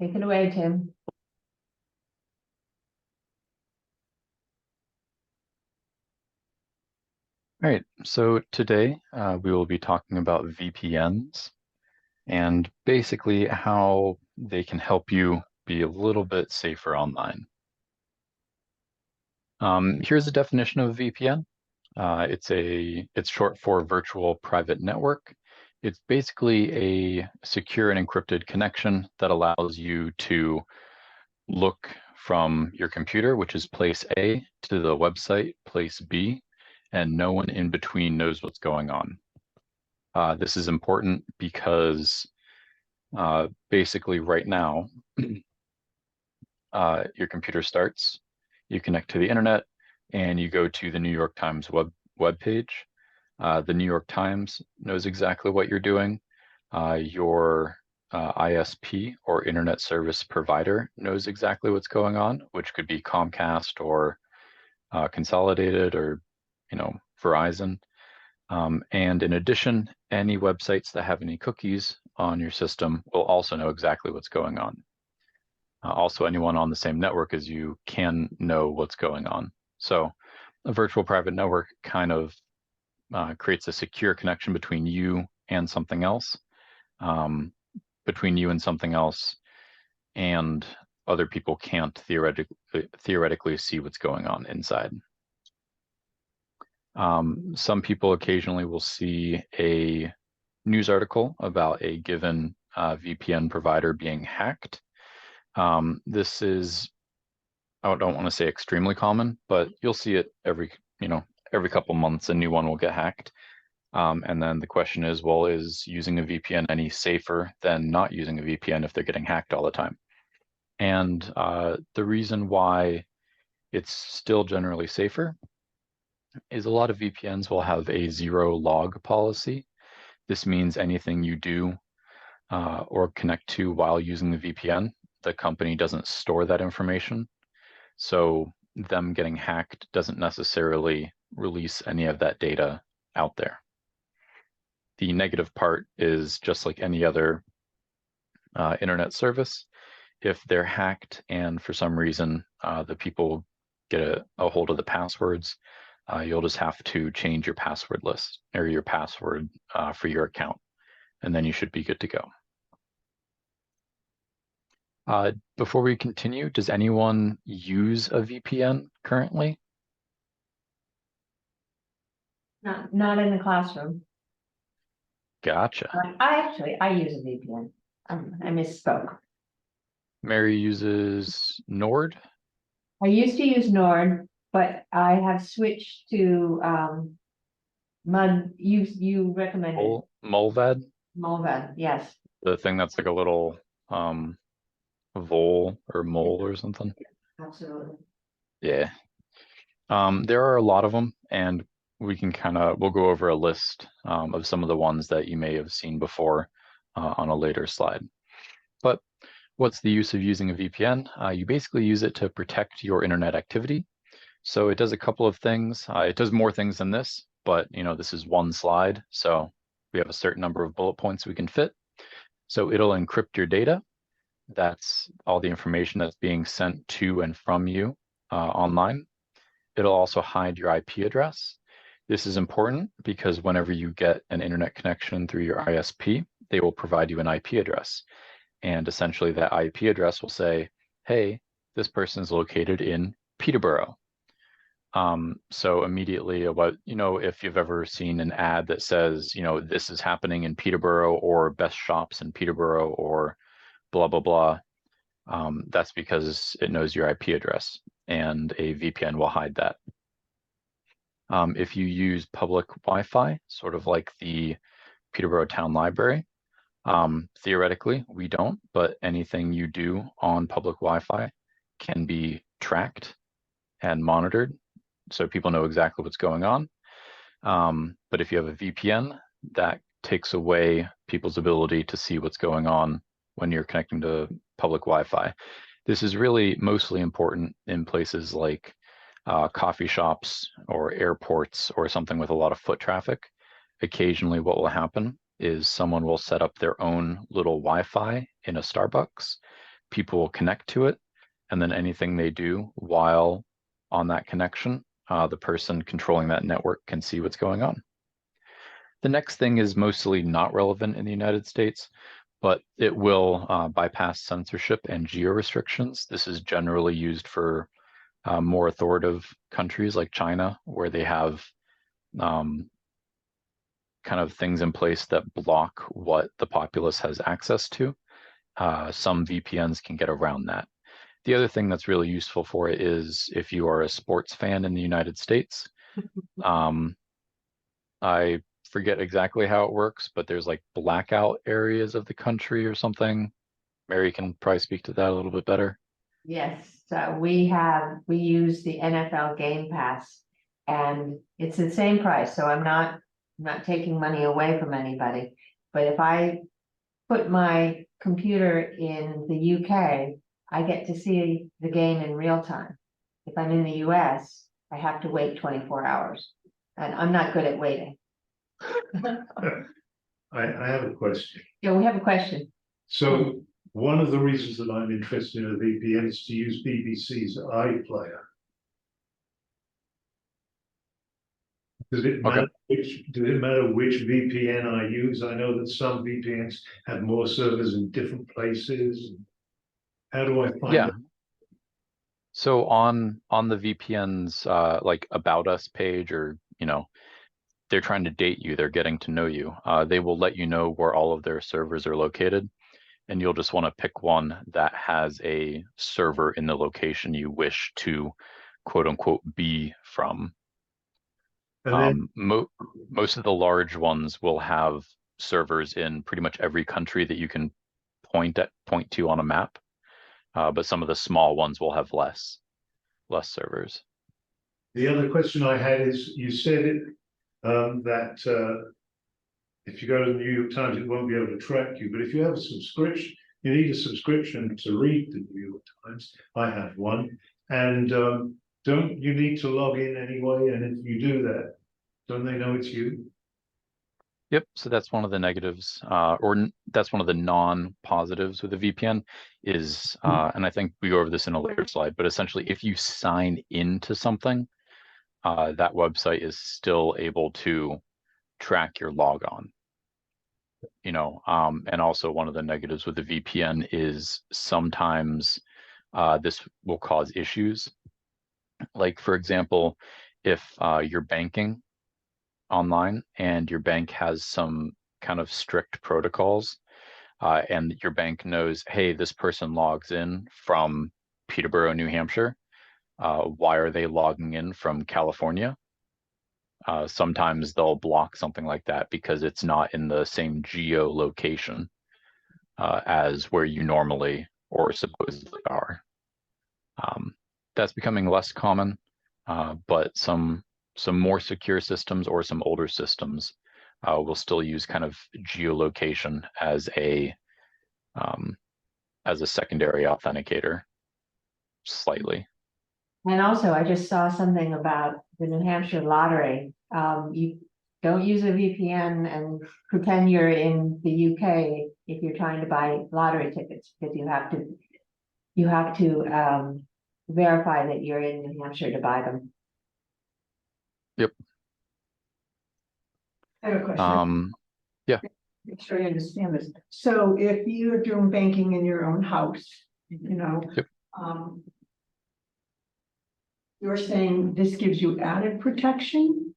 Take it away, Tim. All right, so today we will be talking about VPNs and basically how they can help you be a little bit safer online. Here's a definition of a VPN. It's short for virtual private network. It's basically a secure and encrypted connection that allows you to look from your computer, which is place A, to the website, place B, and no one in between knows what's going on. This is important because basically right now, your computer starts, you connect to the internet, and you go to the New York Times web page. The New York Times knows exactly what you're doing. Your ISP or internet service provider knows exactly what's going on, which could be Comcast or Consolidated or Verizon. And in addition, any websites that have any cookies on your system will also know exactly what's going on. Also, anyone on the same network as you can know what's going on. So a virtual private network kind of creates a secure connection between you and something else, and other people can't theoretically see what's going on inside. Some people occasionally will see a news article about a given VPN provider being hacked. This is, I don't want to say extremely common, but you'll see it every couple months, a new one will get hacked. And then the question is, well, is using a VPN any safer than not using a VPN if they're getting hacked all the time? And the reason why it's still generally safer is a lot of VPNs will have a zero log policy. This means anything you do or connect to while using the VPN, the company doesn't store that information. So them getting hacked doesn't necessarily release any of that data out there. The negative part is just like any other internet service. If they're hacked and for some reason the people get a hold of the passwords, you'll just have to change your password list or your password for your account, and then you should be good to go. Before we continue, does anyone use a VPN currently? Not in the classroom. Gotcha. I use a VPN. I misspoke. Mary uses Nord. I used to use Nord, but I have switched to Mud. You recommended Mulvad. Mulvad, yes. The thing that's like a little vole or mole or something. Absolutely. Yeah. There are a lot of them, and we'll go over a list of some of the ones that you may have seen before on a later slide. But what's the use of using a VPN? You basically use it to protect your internet activity. So it does a couple of things. It does more things than this, but this is one slide, so we have a certain number of bullet points we can fit. So it'll encrypt your data. That's all the information that's being sent to and from you online. It'll also hide your IP address. This is important because whenever you get an internet connection through your ISP, they will provide you an IP address. And essentially that IP address will say, hey, this person is located in Peterborough. So immediately if you've ever seen an ad that says, this is happening in Peterborough or best shops in Peterborough or blah, blah, blah, that's because it knows your IP address and a VPN will hide that. If you use public Wi-Fi, sort of like the Peterborough Town Library, theoretically we don't, but anything you do on public Wi-Fi can be tracked and monitored so people know exactly what's going on. But if you have a VPN, that takes away people's ability to see what's going on when you're connecting to public Wi-Fi. This is really mostly important in places like coffee shops or airports or something with a lot of foot traffic. Occasionally what will happen is someone will set up their own little Wi-Fi in a Starbucks. people will connect to it, and then anything they do while on that connection, the person controlling that network can see what's going on. The next thing is mostly not relevant in the United States, but it will bypass censorship and geo restrictions. This is generally used for more authoritative countries like China, where they have kind of things in place that block what the populace has access to. Some VPNs can get around that. The other thing that's really useful for it is if you are a sports fan in the United States. I forget exactly how it works, but there's like blackout areas of the country or something. Mary can probably speak to that a little bit better. Yes, so we use the NFL Game Pass, and it's the same price, so I'm not taking money away from anybody. But if I put my computer in the UK, I get to see the game in real time. If I'm in the US, I have to wait 24 hours, and I'm not good at waiting. I have a question. Yeah, we have a question. So one of the reasons that I'm interested in a VPN is to use BBC's iPlayer. Does it matter which VPN I use? I know that some VPNs have more servers in different places. How do I find it? So on the VPN's like about us page, or they're trying to date you, they're getting to know you. They will let you know where all of their servers are located, and you'll just want to pick one that has a server in the location you wish to quote unquote be from. And then, Most of the large ones will have servers in pretty much every country that you can point to on a map, but some of the small ones will have less servers. the other question I had is, you said it that if you go to the New York Times, it won't be able to track you. But if you have a subscription, you need a subscription to read the New York Times. I have one, and don't you need to log in anyway? And if you do that, don't they know it's you? Yep, so that's one of the negatives, that's one of the non-positives with the VPN is, and I think we go over this in a later slide, but essentially if you sign into something, that website is still able to track your logon. And also one of the negatives with the VPN is sometimes this will cause issues. Like for example, if you're banking online and your bank has some kind of strict protocols, and your bank knows, hey, this person logs in from Peterborough, New Hampshire. Why are they logging in from California? Sometimes they'll block something like that because it's not in the same geolocation as where you normally or supposedly are. That's becoming less common, but some more secure systems or some older systems will still use kind of geolocation as a secondary authenticator, slightly. And also, I just saw something about the New Hampshire lottery. You don't use a VPN and pretend you're in the UK if you're trying to buy lottery tickets, because you have to verify that you're in New Hampshire to buy them. Yep. I have a question. Yeah. Make sure you understand this. So if you're doing banking in your own house, Yep. You're saying this gives you added protection?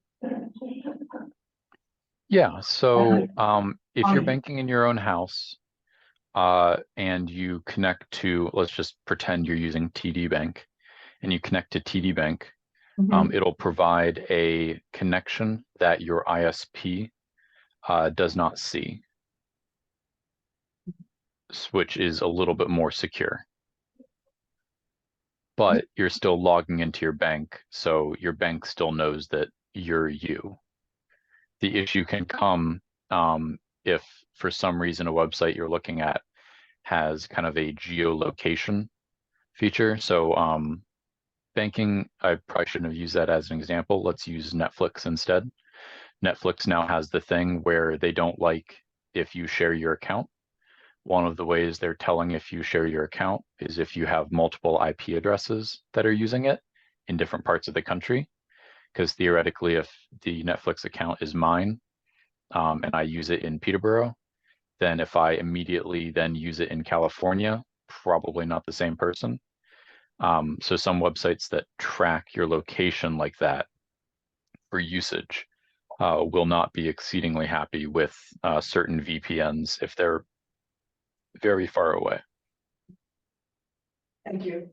Yeah. So if you're banking in your own house, and you connect to, let's just pretend you're using TD Bank, and you connect to TD Bank, it'll provide a connection that your ISP does not see, which is a little bit more secure. But you're still logging into your bank, so your bank still knows that you're you. The issue can come if for some reason a website you're looking at has kind of a geolocation feature. So banking, I probably shouldn't have used that as an example. Let's use Netflix instead. Netflix now has the thing where they don't like if you share your account one of the ways they're telling if you share your account is if you have multiple IP addresses that are using it in different parts of the country. Because theoretically, if the Netflix account is mine, and I use it in Peterborough, then if I immediately then use it in California, probably not the same person. So some websites that track your location like that for usage will not be exceedingly happy with certain VPNs if they're very far away. Thank you.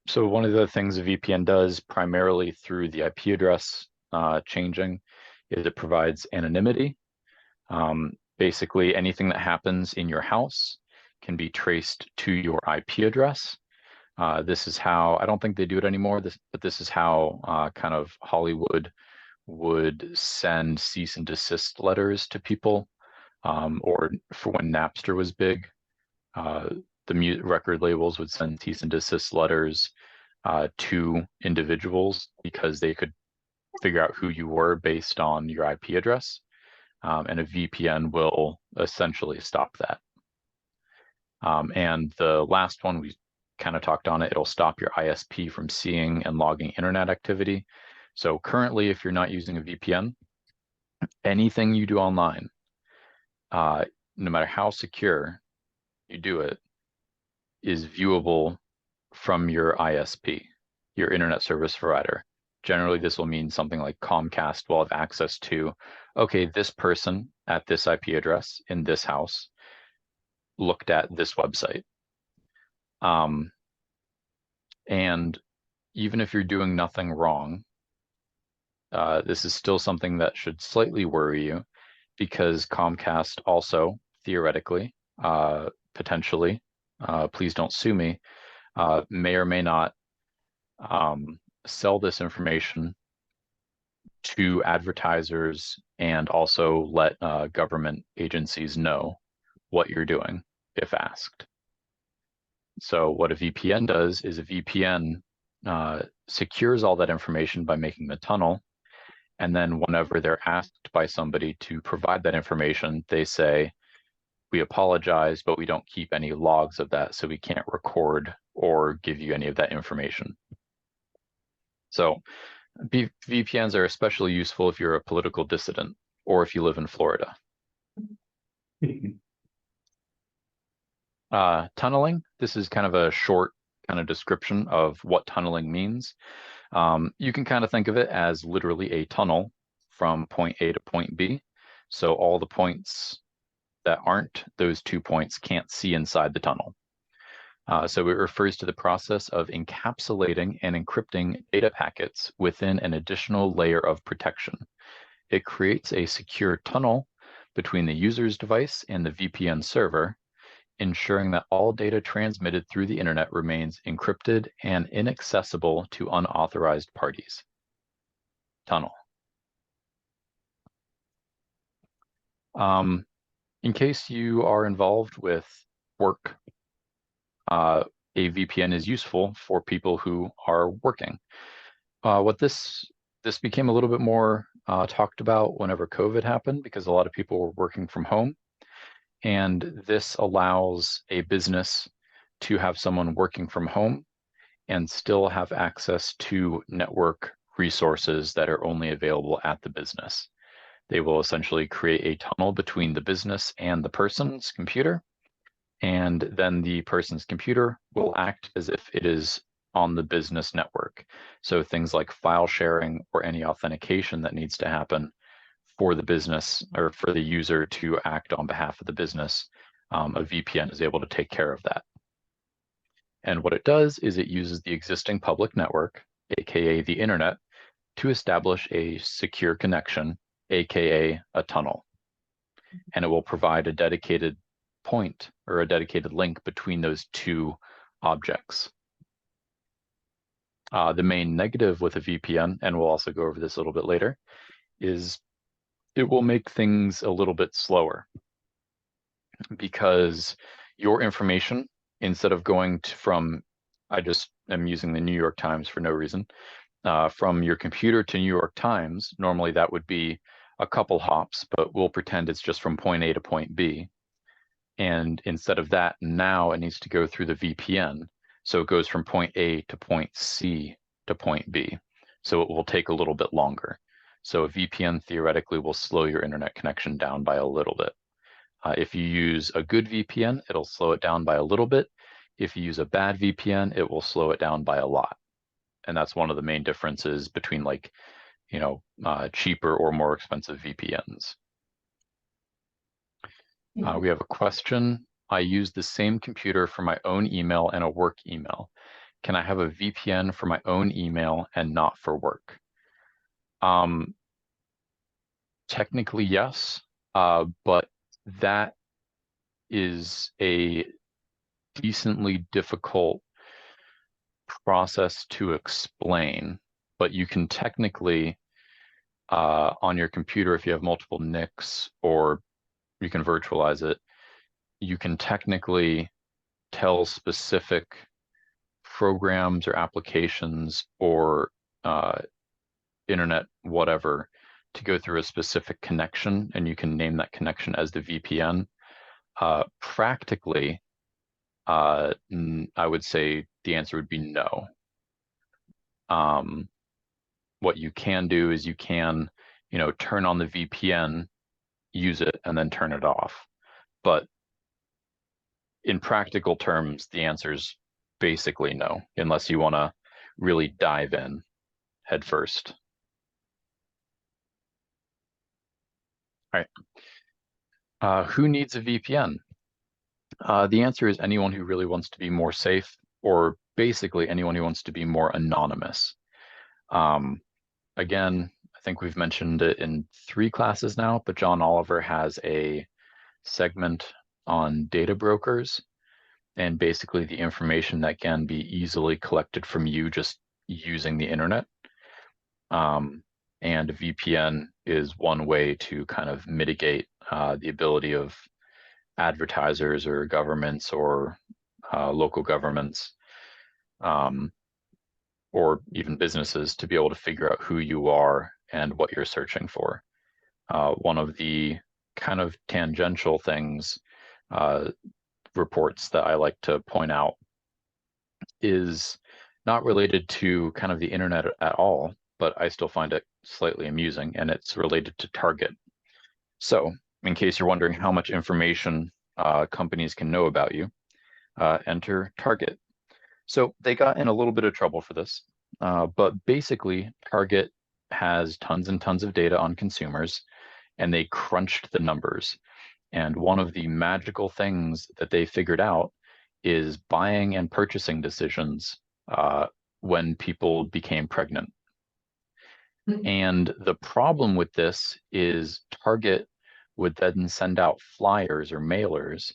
So one of the things a VPN does primarily through the IP address changing is it provides anonymity. Basically, anything that happens in your house can be traced to your IP address. This is how, I don't think they do it anymore, but this is how kind of Hollywood would send cease and desist letters to people, or for when Napster was big, the record labels would send cease and desist letters to individuals because they could figure out who you were based on your IP address. And a VPN will essentially stop that. And the last one, we kind of talked on it, it'll stop your ISP from seeing and logging internet activity. So currently, if you're not using a VPN, anything you do online, no matter how secure you do it, is viewable from your ISP, your internet service provider. Generally, this will mean something like Comcast will have access to, okay, this person at this IP address in this house looked at this website. And even if you're doing nothing wrong, this is still something that should slightly worry you, because Comcast also, theoretically, potentially, please don't sue me, may or may not sell this information to advertisers and also let government agencies know what you're doing if asked. So what a VPN does is a VPN secures all that information by making the tunnel. And then whenever they're asked by somebody to provide that information, they say, we apologize, but we don't keep any logs of that, so we can't record or give you any of that information. So VPNs are especially useful if you're a political dissident or if you live in Florida. Tunneling, this is kind of a short kind of description of what tunneling means. You can kind of think of it as literally a tunnel from point A to point B. So all the points that aren't those 2 points can't see inside the tunnel. So it refers to the process of encapsulating and encrypting data packets within an additional layer of protection. It creates a secure tunnel between the user's device and the VPN server, ensuring that all data transmitted through the internet remains encrypted and inaccessible to unauthorized parties. Tunnel. In case you are involved with work, a VPN is useful for people who are working. This became a little bit more talked about whenever COVID happened, because a lot of people were working from home. And this allows a business to have someone working from home and still have access to network resources that are only available at the business. They will essentially create a tunnel between the business and the person's computer, and then the person's computer will act as if it is on the business network. So things like file sharing or any authentication that needs to happen for the business or for the user to act on behalf of the business, a VPN is able to take care of that. And what it does is it uses the existing public network, aka the internet, to establish a secure connection, aka a tunnel. And it will provide a dedicated point or a dedicated link between those two objects. The main negative with a VPN, and we'll also go over this a little bit later, is it will make things a little bit slower, because your information, instead of going from, I just am using the New York Times for no reason, from your computer to New York Times, normally that would be a couple hops, but we'll pretend it's just from point A to point B. And instead of that, now it needs to go through the VPN. So it goes from point A to point C to point B. So it will take a little bit longer. So a VPN theoretically will slow your internet connection down by a little bit. If you use a good VPN, it'll slow it down by a little bit. If you use a bad VPN, it will slow it down by a lot. And that's one of the main differences between like, cheaper or more expensive VPNs. We have a question. I use the same computer for my own email and a work email. Can I have a VPN for my own email and not for work? Technically, yes, but that is a decently difficult process to explain, but you can technically, on your computer, if you have multiple NICs or you can virtualize it, you can technically tell specific programs or applications or internet whatever to go through a specific connection, and you can name that connection as the VPN. Practically, I would say the answer would be no. What you can do is you can, turn on the VPN, use it, and then turn it off. But in practical terms, the answer is basically no, unless you want to really dive in head first. All right. Who needs a VPN? The answer is anyone who really wants to be more safe, or basically anyone who wants to be more anonymous. Again, I think we've mentioned it in 3 classes now, but John Oliver has a segment on data brokers and basically the information that can be easily collected from you just using the internet. And a VPN is one way to kind of mitigate the ability of advertisers or governments or local governments or even businesses to be able to figure out who you are and what you're searching for. One of the kind of tangential things, reports that I like to point out is not related to kind of the internet at all, but I still find it slightly amusing, and it's related to Target. So in case you're wondering how much information companies can know about you, enter Target. So they got in a little bit of trouble for this, but basically Target has tons and tons of data on consumers, and they crunched the numbers. And one of the magical things that they figured out is buying and purchasing decisions when people became pregnant. And the problem with this is Target would then send out flyers or mailers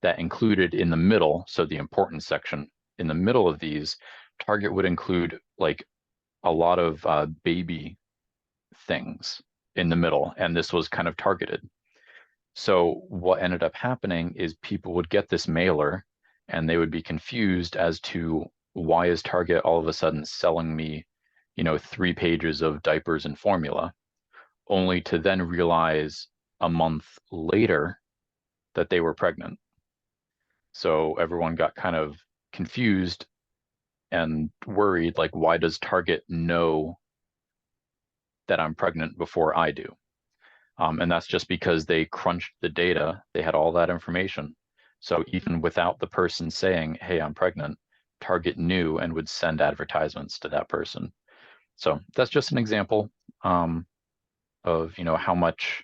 that included in the middle, so the important section, in the middle of these, Target would include like a lot of baby things in the middle, and this was kind of targeted. So what ended up happening is people would get this mailer and they would be confused as to why is Target all of a sudden selling me, 3 pages of diapers and formula, only to then realize a month later that they were pregnant. So everyone got kind of confused and worried, like, why does Target know that I'm pregnant before I do? And that's just because they crunched the data. They had all that information. So even without the person saying, hey, I'm pregnant, Target knew and would send advertisements to that person. So that's just an example of, how much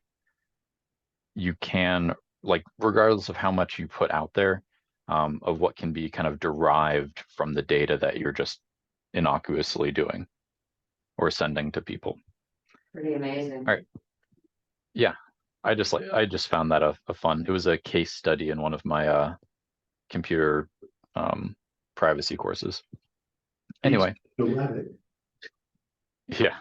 you can, like, regardless of how much you put out there, of what can be kind of derived from the data that you're just innocuously doing or sending to people. Pretty amazing. All right. Yeah, I just found that a fun. It was a case study in one of my computer privacy courses. Anyway, yeah.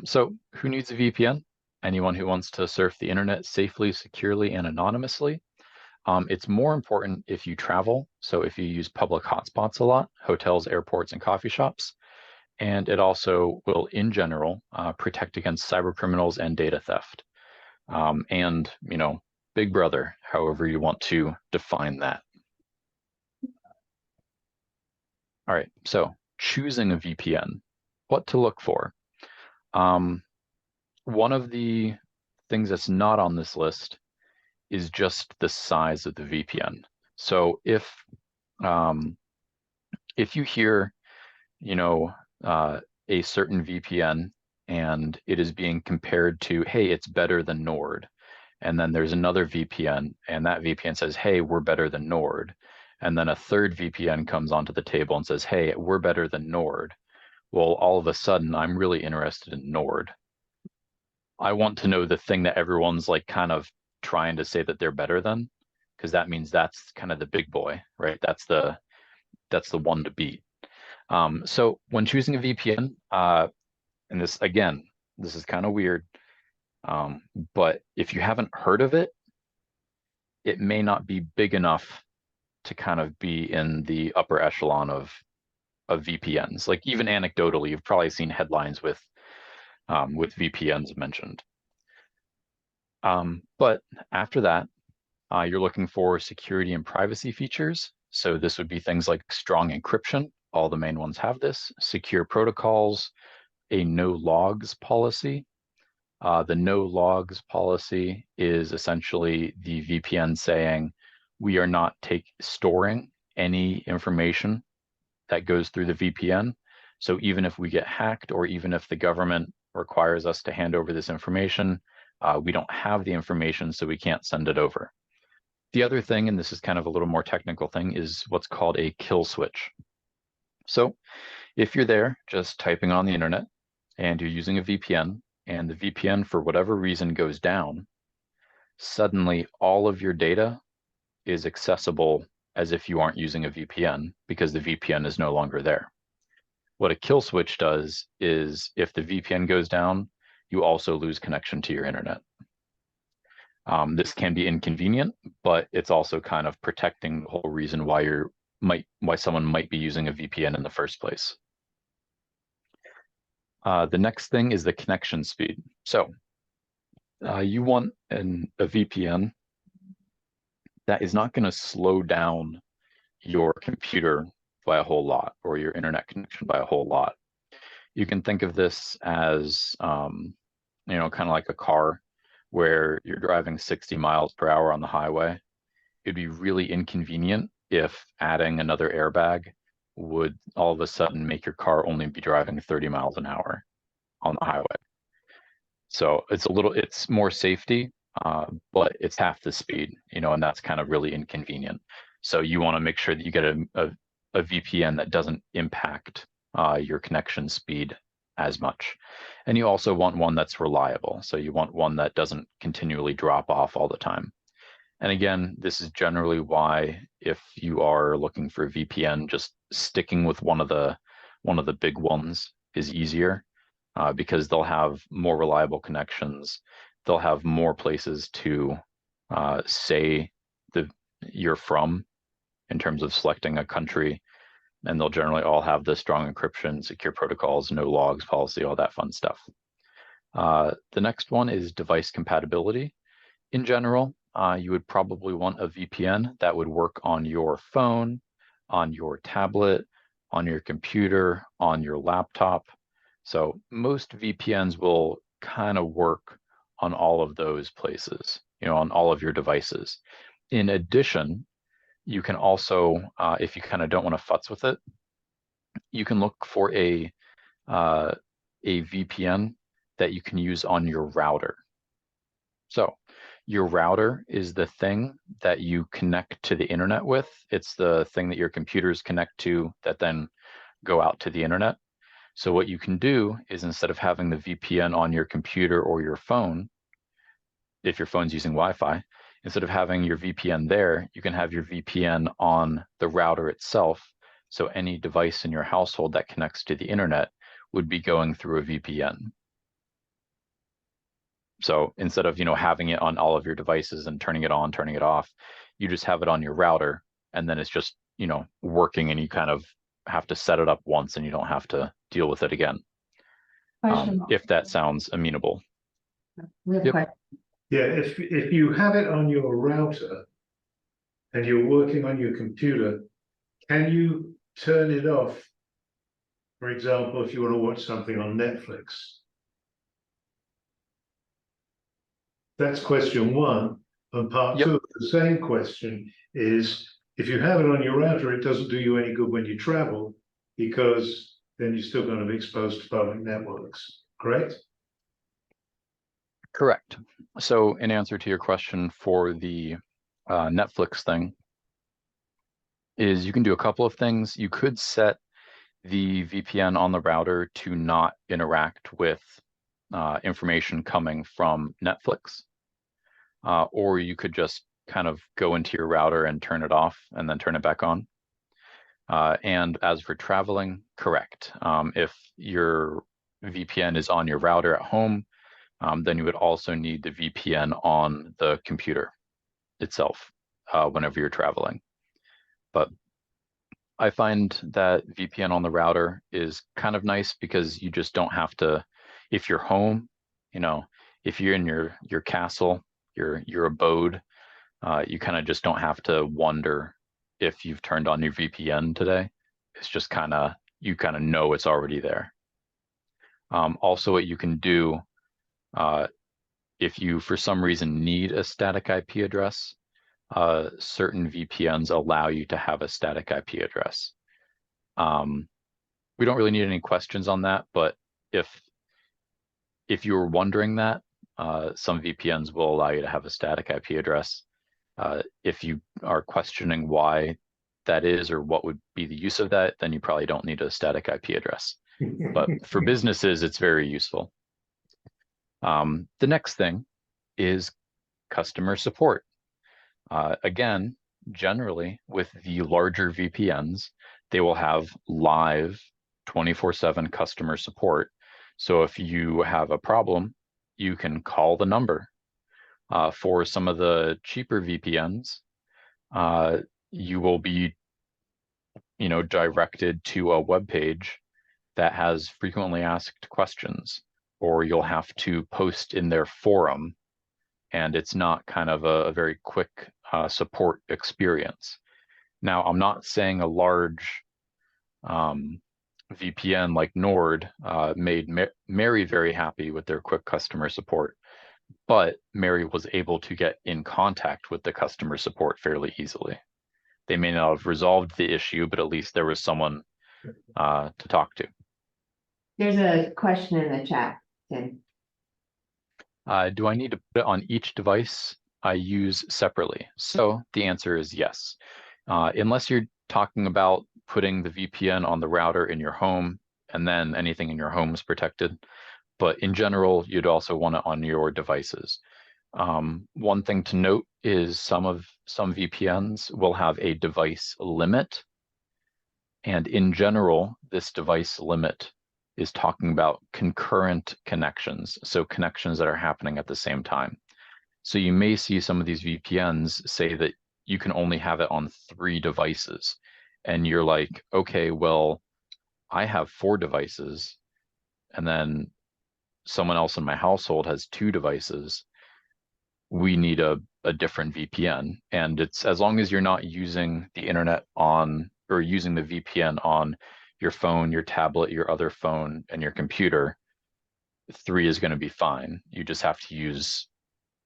So who needs a VPN? Anyone who wants to surf the internet safely, securely, and anonymously. It's more important if you travel. So if you use public hotspots a lot, hotels, airports, and coffee shops. And it also will, in general, protect against cyber criminals and data theft. And, Big Brother, however you want to define that. All right, so choosing a VPN, what to look for. One of the things that's not on this list is just the size of the VPN. So if you hear, a certain VPN and it is being compared to, hey, it's better than Nord, and then there's another VPN and that VPN says, hey, we're better than Nord, and then a third VPN comes onto the table and says, hey, we're better than Nord, well, all of a sudden I'm really interested in Nord. I want to know the thing that everyone's like kind of trying to say that they're better than, because that means that's kind of the big boy, right? That's the one to beat. So when choosing a VPN, and this is kind of weird, but if you haven't heard of it, it may not be big enough to kind of be in the upper echelon of VPNs. Like even anecdotally, you've probably seen headlines with VPNs mentioned. But after that, you're looking for security and privacy features. So this would be things like strong encryption. All the main ones have this. Secure protocols, a no logs policy. The no logs policy is essentially the VPN saying we are not storing any information that goes through the VPN. So even if we get hacked or even if the government requires us to hand over this information, we don't have the information, so we can't send it over. The other thing, and this is kind of a little more technical thing, is what's called a kill switch. So if you're there just typing on the internet and you're using a VPN and the VPN for whatever reason goes down, suddenly all of your data is accessible as if you aren't using a VPN because the VPN is no longer there. What a kill switch does is if the VPN goes down, you also lose connection to your internet. This can be inconvenient, but it's also kind of protecting the whole reason why someone might be using a VPN in the first place. The next thing is the connection speed. So you want a VPN that is not going to slow down your computer by a whole lot or your internet connection by a whole lot. You can think of this as, kind of like a car where you're driving 60 miles per hour on the highway. It'd be really inconvenient if adding another airbag would all of a sudden make your car only be driving 30 miles an hour on the highway. So it's more safety, but it's half the speed, and that's kind of really inconvenient. So you want to make sure that you get a VPN that doesn't impact your connection speed as much. And you also want one that's reliable. So you want one that doesn't continually drop off all the time. And again, this is generally why if you are looking for a VPN, just sticking with one of the big ones is easier, because they'll have more reliable connections. They'll have more places to say you're from in terms of selecting a country, and they'll generally all have the strong encryption, secure protocols, no logs policy, all that fun stuff. The next one is device compatibility. In general, you would probably want a VPN that would work on your phone, on your tablet, on your computer, on your laptop. So most VPNs will kind of work on all of those places, on all of your devices. In addition, you can also, if you kind of don't want to futz with it, you can look for a VPN that you can use on your router. So your router is the thing that you connect to the internet with. It's the thing that your computers connect to that then go out to the internet. So what you can do is instead of having the VPN on your computer or your phone, if your phone's using Wi-Fi, instead of having your VPN there, you can have your VPN on the router itself. So any device in your household that connects to the internet would be going through a VPN. So instead of, having it on all of your devices and turning it on, turning it off, you just have it on your router, and then it's just, working, and you kind of have to set it up once and you don't have to deal with it again, Question. if that sounds amenable. We have a Yep. question. Yeah, if you have it on your router and you're working on your computer, can you turn it off? For example, if you want to watch something on Netflix. That's question one. And part Yep. two of the same question is, if you have it on your router, it doesn't do you any good when you travel, because then you're still going to be exposed to public networks, correct? Correct. So in answer to your question for the Netflix thing, is you can do a couple of things. You could set the VPN on the router to not interact with information coming from Netflix. Or you could just kind of go into your router and turn it off and then turn it back on. And as for traveling, correct. If your VPN is on your router at home, then you would also need the VPN on the computer itself whenever you're traveling. But I find that VPN on the router is kind of nice because you just don't have to, if you're home, you know, if you're in your castle, your abode, you kind of just don't have to wonder if you've turned on your VPN today. It's just kind of, you kind of know it's already there. Also, what you can do, if you for some reason need a static IP address, certain VPNs allow you to have a static IP address. We don't really need any questions on that, but if you were wondering that, some VPNs will allow you to have a static IP address. If you are questioning why that is or what would be the use of that, then you probably don't need a static IP address. But for businesses, it's very useful. The next thing is customer support. Again, generally with the larger VPNs, they will have live 24/7 customer support. So if you have a problem, you can call the number. For some of the cheaper VPNs, you will be, directed to a web page that has frequently asked questions, or you'll have to post in their forum, and it's not kind of a very quick support experience. Now, I'm not saying a large VPN like Nord made Mary very happy with their quick customer support, but Mary was able to get in contact with the customer support fairly easily. They may not have resolved the issue, but at least there was someone to talk to. There's a question in the chat, Tim. Do I need to put it on each device I use separately? So the answer is yes. Unless you're talking about putting the VPN on the router in your home, and then anything in your home is protected. But in general, you'd also want it on your devices. One thing to note is some VPNs will have a device limit. And in general, this device limit is talking about concurrent connections, so connections that are happening at the same time. So you may see some of these VPNs say that you can only have it on 3 devices. And you're like, okay, well, I have 4 devices, and then someone else in my household has 2 devices. We need a different VPN. And it's as long as you're not using the internet on, or using the VPN on your phone, your tablet, your other phone, and your computer, 3 is going to be fine. You just have to use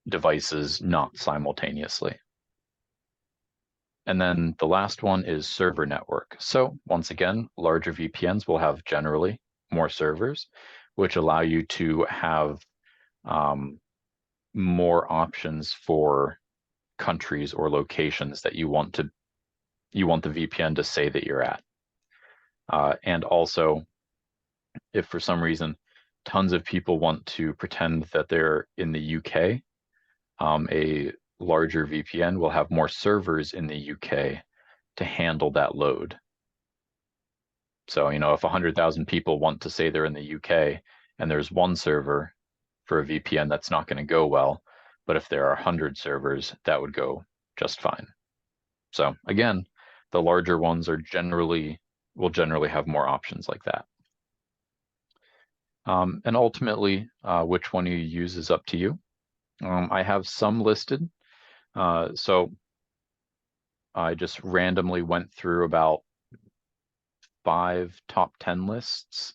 devices not simultaneously. And then the last one is server network. So once again, larger VPNs will have generally more servers, which allow you to have more options for countries or locations that you want the VPN to say that you're at. And also, if for some reason tons of people want to pretend that they're in the UK, a larger VPN will have more servers in the UK to handle that load. So, if 100,000 people want to say they're in the UK and there's one server for a VPN, that's not going to go well. But if there are 100 servers, that would go just fine. So again, the larger ones will generally have more options like that. And ultimately, which one you use is up to you. I have some listed. So I just randomly went through about 5 top 10 lists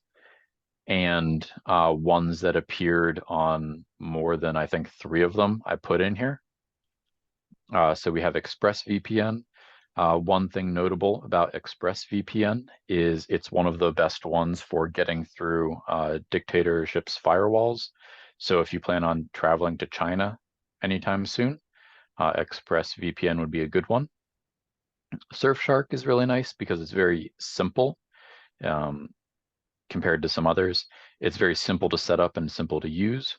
and ones that appeared on more than I think 3 of them I put in here. So we have ExpressVPN. One thing notable about ExpressVPN is it's one of the best ones for getting through dictatorships' firewalls. So if you plan on traveling to China anytime soon, ExpressVPN would be a good one. Surfshark is really nice because it's very simple compared to some others. It's very simple to set up and simple to use.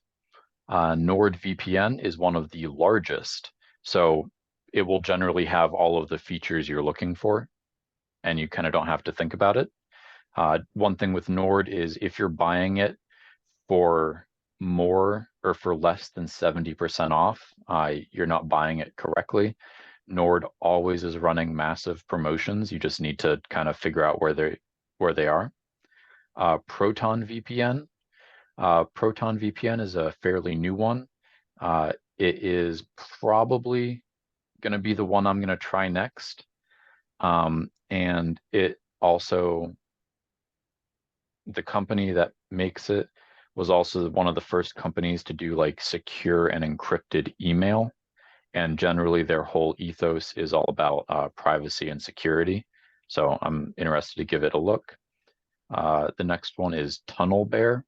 NordVPN is one of the largest, so it will generally have all of the features you're looking for, and you kind of don't have to think about it. One thing with Nord is if you're buying it for more or for less than 70% off, you're not buying it correctly. Nord always is running massive promotions. You just need to kind of figure out where they are. Proton VPN. Proton VPN is a fairly new one. It is probably going to be the one I'm going to try next. And it also, the company that makes it was also one of the first companies to do like secure and encrypted email. And generally their whole ethos is all about privacy and security. So I'm interested to give it a look. The next one is TunnelBear.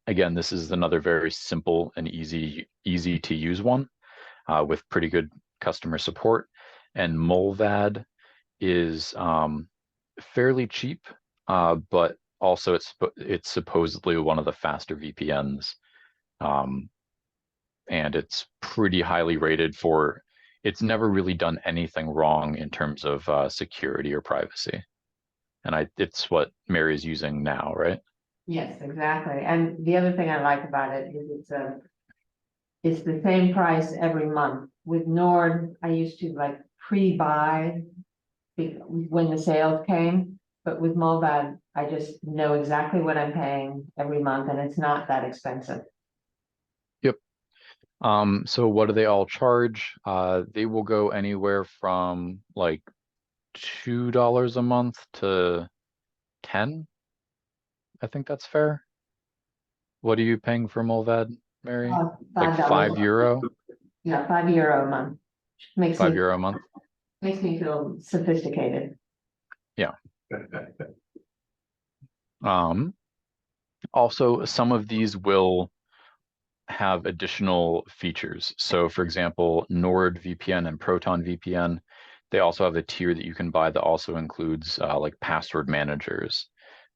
Again, this is another very simple and easy to use one with pretty good customer support. And Molvad is fairly cheap, but also it's supposedly one of the faster VPNs, and it's pretty highly rated for. It's never really done anything wrong in terms of security or privacy, and it's what Mary's using now, right? Yes, exactly. And the other thing I like about it is it's the same price every month. With Nord, I used to like pre-buy when the sales came, but with Molvad, I just know exactly what I'm paying every month, and it's not that expensive. Yep. So what do they all charge? They will go anywhere from like $2 a month to 10. I think that's fair. What are you paying for Molvad, Mary? Like $5. €5? Yeah, €5 a month. Makes me €5 a month? feel sophisticated. Yeah. Also, some of these will have additional features. So for example, NordVPN and Proton VPN, they also have a tier that you can buy that also includes like password managers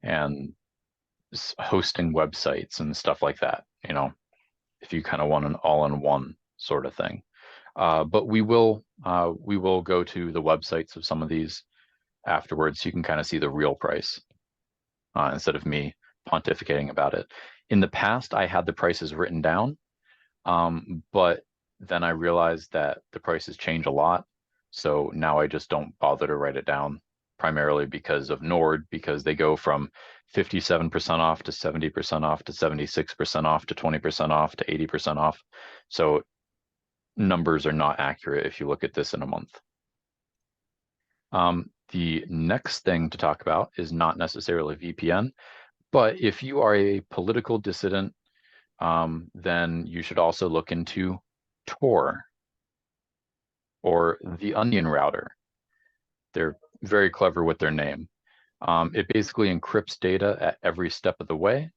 and hosting websites and stuff like that, if you kind of want an all-in-one sort of thing. But we will go to the websites of some of these afterwards so you can kind of see the real price instead of me pontificating about it. In the past, I had the prices written down, but then I realized that the prices change a lot. So now I just don't bother to write it down, primarily because of Nord, because they go from 57% off to 70% off to 76% off to 20% off to 80% off. So numbers are not accurate if you look at this in a month. The next thing to talk about is not necessarily VPN, but if you are a political dissident, then you should also look into Tor or the Onion router. They're very clever with their name. It basically encrypts data at every step of the way,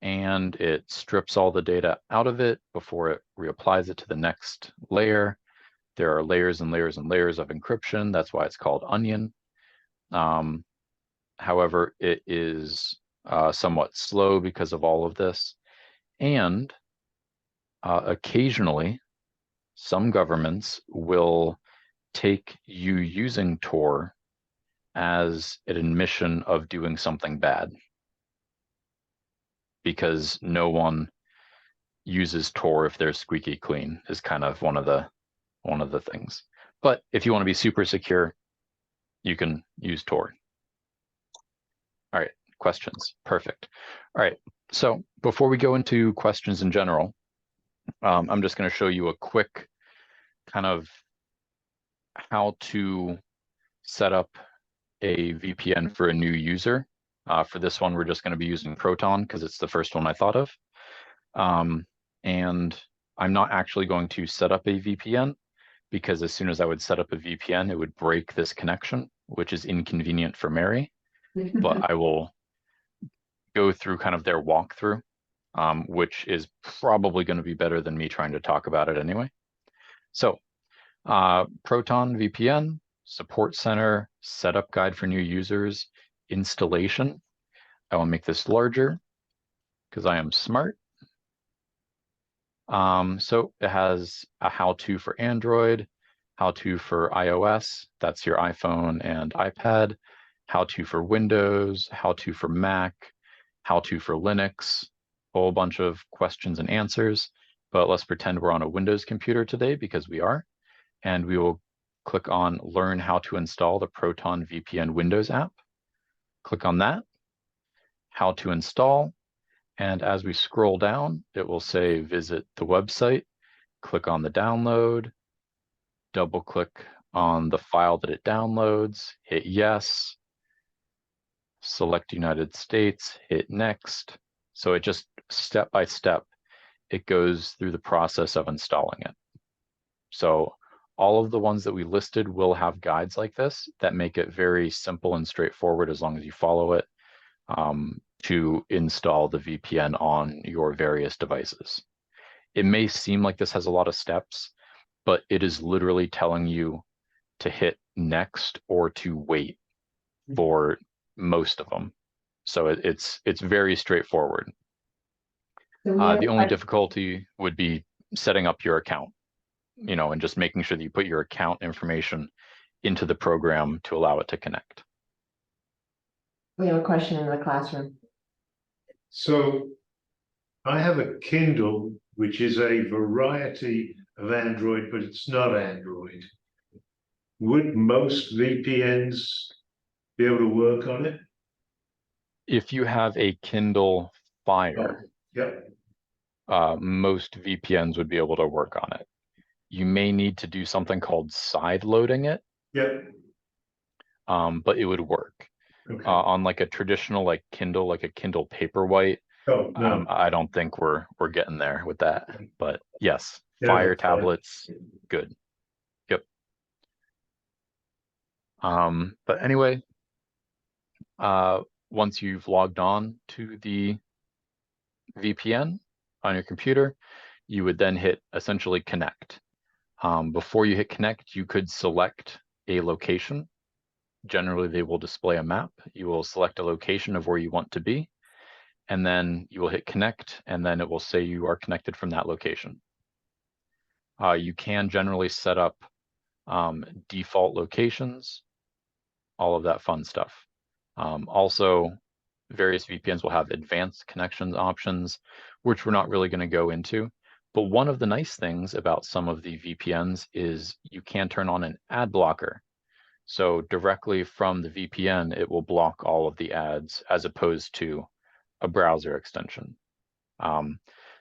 and it strips all the data out of it before it reapplies it to the next layer. There are layers and layers and layers of encryption. That's why it's called Onion. However, it is somewhat slow because of all of this. And occasionally, some governments will take you using Tor as an admission of doing something bad, because no one uses Tor if they're squeaky clean is kind of one of the things. But if you want to be super secure, you can use Tor. All right, questions. Perfect. All right. So before we go into questions in general, I'm just going to show you a quick kind of how to set up a VPN for a new user. For this one, we're just going to be using Proton because it's the first one I thought of. And I'm not actually going to set up a VPN because as soon as I would set up a VPN, it would break this connection, which is inconvenient for Mary. But I will go through kind of their walkthrough, which is probably going to be better than me trying to talk about it anyway. So Proton VPN, Support Center, Setup Guide for New Users, Installation. I will make this larger because I am smart. So it has a how-to for Android, how-to for iOS, that's your iPhone and iPad, how-to for Windows, how-to for Mac, how-to for Linux, a whole bunch of questions and answers. But let's pretend we're on a Windows computer today because we are. And we will click on Learn how to install the Proton VPN Windows app. Click on that, how to install. And as we scroll down, it will say visit the website. Click on the download, double click on the file that it downloads, hit yes, select United States, hit next. So it just step by step, it goes through the process of installing it. So all of the ones that we listed will have guides like this that make it very simple and straightforward as long as you follow it to install the VPN on your various devices. It may seem like this has a lot of steps, but it is literally telling you to hit next or to wait for most of them. So it's very straightforward. The only difficulty would be setting up your account, and just making sure that you put your account information into the program to allow it to connect. We have a question in the classroom. So I have a Kindle, which is a variety of Android, but it's not Android. Would most VPNs be able to work on it? If you have a Kindle Fire, Yep. most VPNs would be able to work on it. You may need to do something called side loading it, Yep. but it would work. Okay. On like a traditional like Kindle Paperwhite, Oh, no. I don't think we're getting there with that. But yes, Yeah, Fire that's fine. tablets, good. Yep. But anyway, once you've logged on to the VPN on your computer, you would then hit essentially connect. Before you hit connect, you could select a location. Generally, they will display a map. You will select a location of where you want to be, and then you will hit connect, and then it will say you are connected from that location. You can generally set up default locations, all of that fun stuff. Also, various VPNs will have advanced connections options, which we're not really going to go into. But one of the nice things about some of the VPNs is you can turn on an ad blocker. So directly from the VPN, it will block all of the ads as opposed to a browser extension.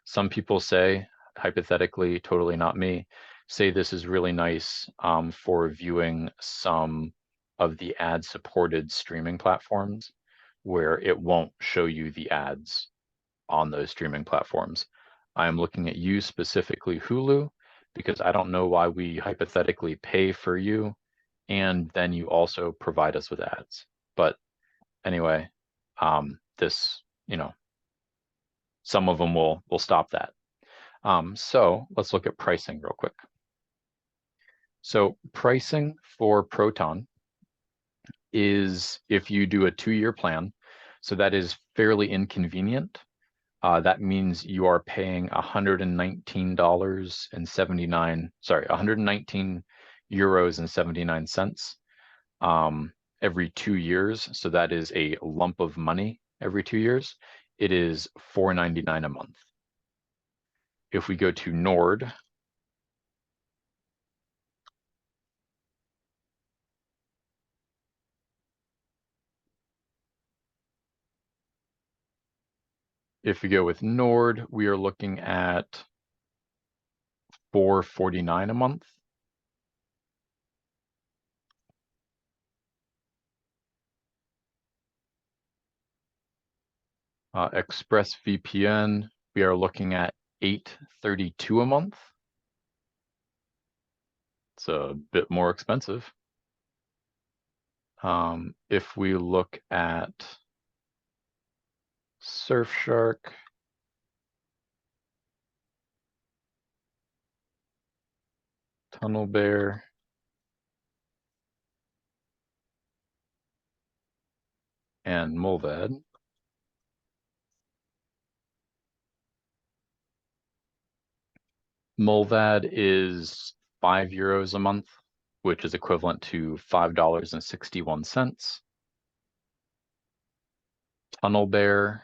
Some people say, hypothetically, totally not me, say this is really nice for viewing some of the ad-supported streaming platforms where it won't show you the ads on those streaming platforms. I'm looking at you specifically, Hulu, because I don't know why we hypothetically pay for you and then you also provide us with ads. But anyway, this, some of them will stop that. So let's look at pricing real quick. So pricing for Proton is if you do a 2-year plan, so that is fairly inconvenient. That means you are paying €119 and 79 cents every 2 years. So that is a lump of money every 2 years. It is $4.99 a month. If we go to Nord, If we go with Nord, we are looking at $4.49 a month. ExpressVPN, we are looking at $8.32 a month. It's a bit more expensive. If we look at Surfshark, TunnelBear, and Mulvad, Mulvad is €5 a month, which is equivalent to $5.61. TunnelBear.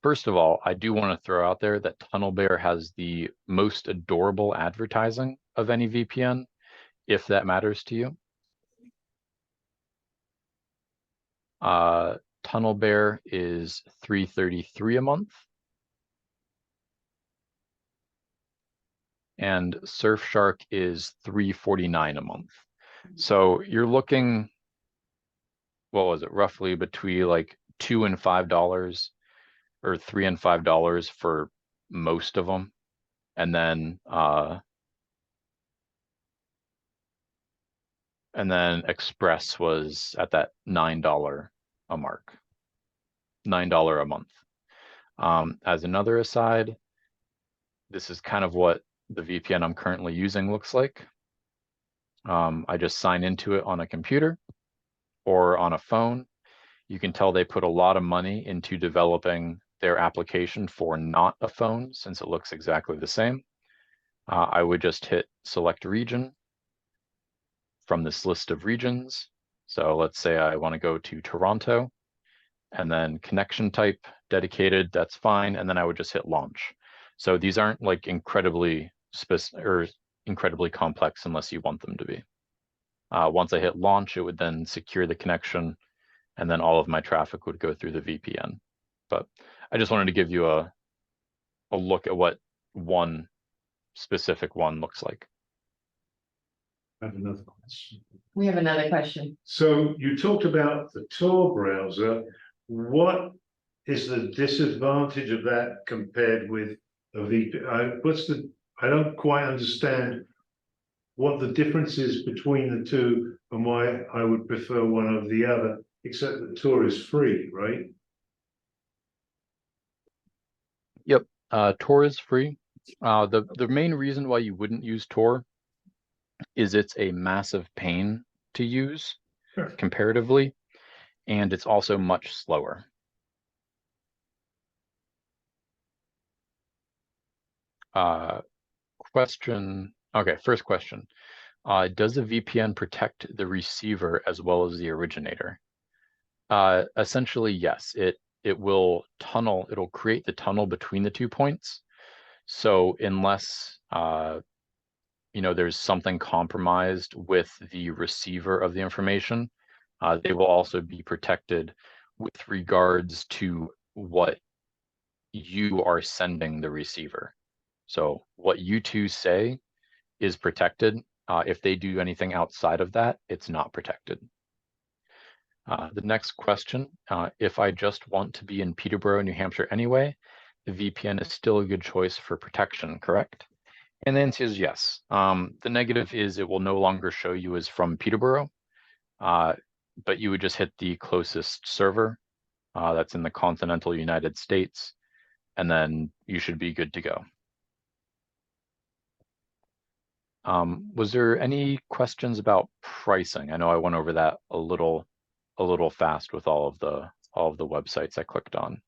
First of all, I do want to throw out there that TunnelBear has the most adorable advertising of any VPN, if that matters to you. TunnelBear is $3.33 a month. And Surfshark is $3.49 a month. So you're looking, what was it, roughly between like $2 and $5 or $3 and $5 for most of them. And then Express was at that $9 a mark, $9 a month. As another aside, this is kind of what the VPN I'm currently using looks like. I just sign into it on a computer or on a phone. You can tell they put a lot of money into developing their application for not a phone, since it looks exactly the same. I would just hit select region from this list of regions. So let's say I want to go to Toronto, and then connection type dedicated, that's fine. And then I would just hit launch. So these aren't like incredibly complex unless you want them to be. Once I hit launch, it would then secure the connection, and then all of my traffic would go through the VPN. But I just wanted to give you a look at what one specific one looks like. I have another question. We have another question. So you talked about the Tor browser. What is the disadvantage of that compared with a VPN? I don't quite understand what the difference is between the two and why I would prefer one over the other, except that Tor is free, right? Yep, Tor is free. The main reason why you wouldn't use Tor is it's a massive pain to use comparatively, and it's also much slower. First question. Does a VPN protect the receiver as well as the originator? Essentially, yes. It will tunnel, it'll create the tunnel between the 2 points. So unless there's something compromised with the receiver of the information, they will also be protected with regards to what you are sending the receiver. So what you two say is protected. If they do anything outside of that, it's not protected. The next question, if I just want to be in Peterborough, New Hampshire anyway, the VPN is still a good choice for protection, correct? And the answer is yes. The negative is it will no longer show you as from Peterborough, but you would just hit the closest server that's in the continental United States, and then you should be good to go. Was there any questions about pricing? I know I went over that a little fast with all of the websites I clicked on.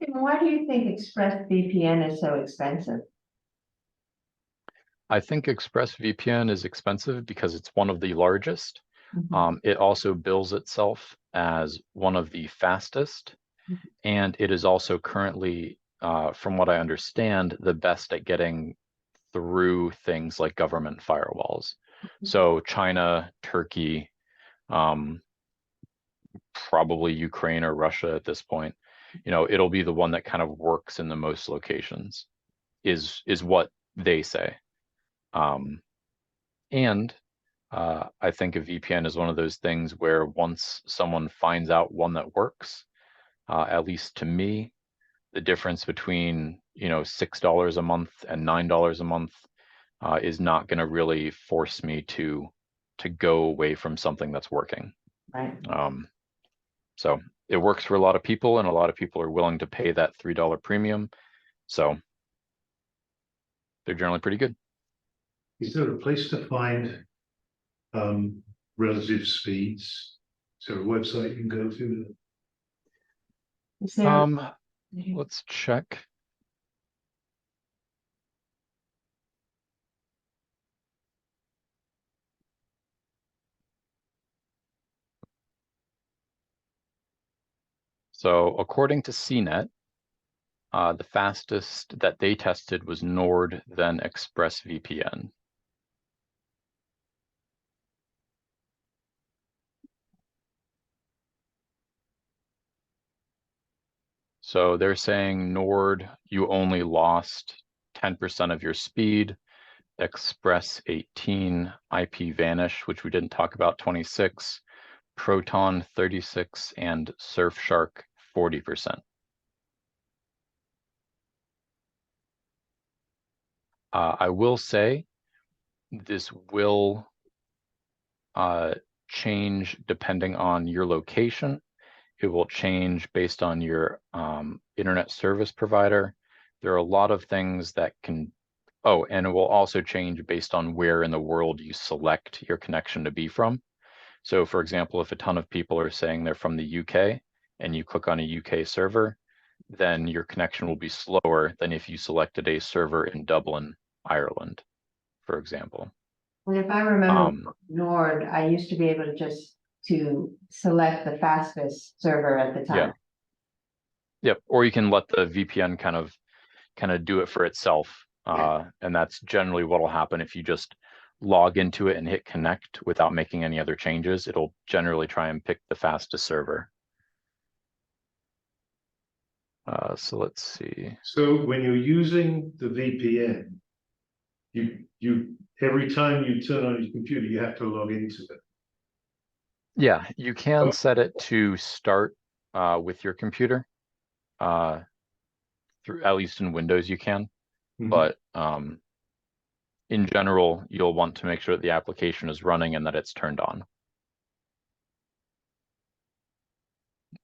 Why do you think ExpressVPN is so expensive? I think ExpressVPN is expensive because it's one of the largest. Mhm. It also bills itself as one of the fastest, and it is also currently, from what I understand, the best at getting through things like government firewalls. So China, Turkey, probably Ukraine or Russia at this point. You know, it'll be the one that kind of works in the most locations, is what they say. And I think a VPN is one of those things where once someone finds out one that works, at least to me, the difference between, you know, $6 a month and $9 a month is not going to really force me to go away from something that's working. Right. So it works for a lot of people, and a lot of people are willing to pay that $3 premium. So they're generally pretty good. Is there a place to find relative speeds? Is there a website you can go to? Is there, Let's check. So according to CNET, the fastest that they tested was Nord, then ExpressVPN. So they're saying Nord, you only lost 10% of your speed. Express 18, IP Vanish, which we didn't talk about, 26, Proton 36, and Surfshark 40%. I will say this will change depending on your location. It will change based on your internet service provider. There are a lot of things that can, oh, and it will also change based on where in the world you select your connection to be from. So for example, if a ton of people are saying they're from the UK and you click on a UK server, then your connection will be slower than if you selected a server in Dublin, Ireland, for example. and if I remember Nord, I used to be able to select the fastest server at the time. Yeah. Yep. Or you can let the VPN kind of do it for itself. And that's generally what will happen if you just log into it and hit connect without making any other changes. It'll generally try and pick the fastest server. So let's see. So when you're using the VPN, you every time you turn on your computer, you have to log into it. Yeah, you can set it to start with your computer. Through, at least in Windows you can, but in general, you'll want to make sure that the application is running and that it's turned on.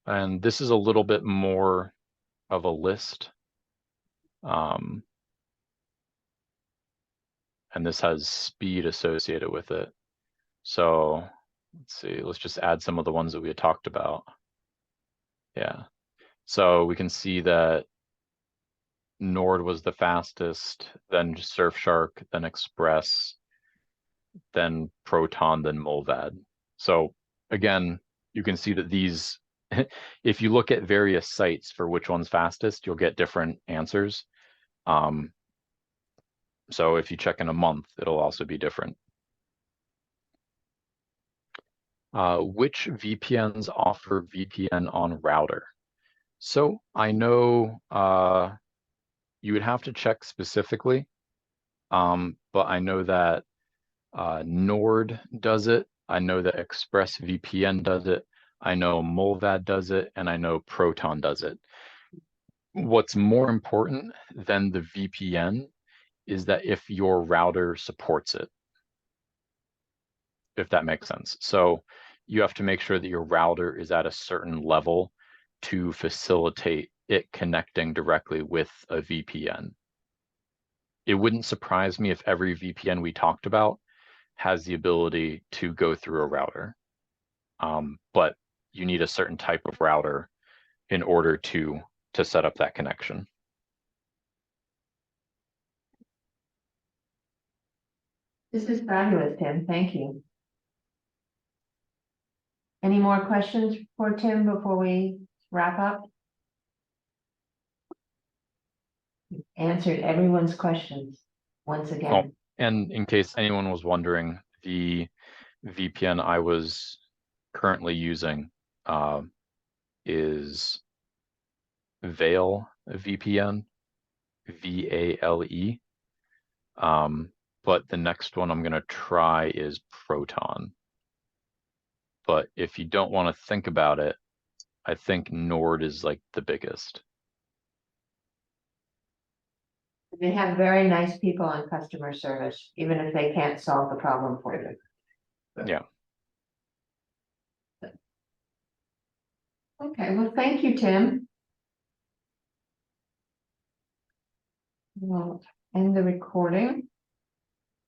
And this is a little bit more of a list. And this has speed associated with it. So let's see, let's just add some of the ones that we had talked about. Yeah. So we can see that Nord was the fastest, then Surfshark, then Express, then Proton, then Mulvad. So again, you can see that these, if you look at various sites for which one's fastest, you'll get different answers. So if you check in a month, it'll also be different. Which VPNs offer VPN on router? So I know you would have to check specifically, but I know that Nord does it. I know that ExpressVPN does it. I know Mulvad does it, and I know Proton does it. What's more important than the VPN is that if your router supports it, if that makes sense. So you have to make sure that your router is at a certain level to facilitate it connecting directly with a VPN. It wouldn't surprise me if every VPN we talked about has the ability to go through a router. But you need a certain type of router in order to set up that connection. This is fabulous, Tim. Thank you. Any more questions for Tim before we wrap up? Answered everyone's questions once again. Oh, and in case anyone was wondering, the VPN I was currently using is Vale VPN, VALE. But the next one I'm gonna try is Proton. But if you don't want to think about it, I think Nord is like the biggest. They have very nice people on customer service, even if they can't solve the problem for you. Yeah. Okay, well, thank you, Tim. We'll end the recording.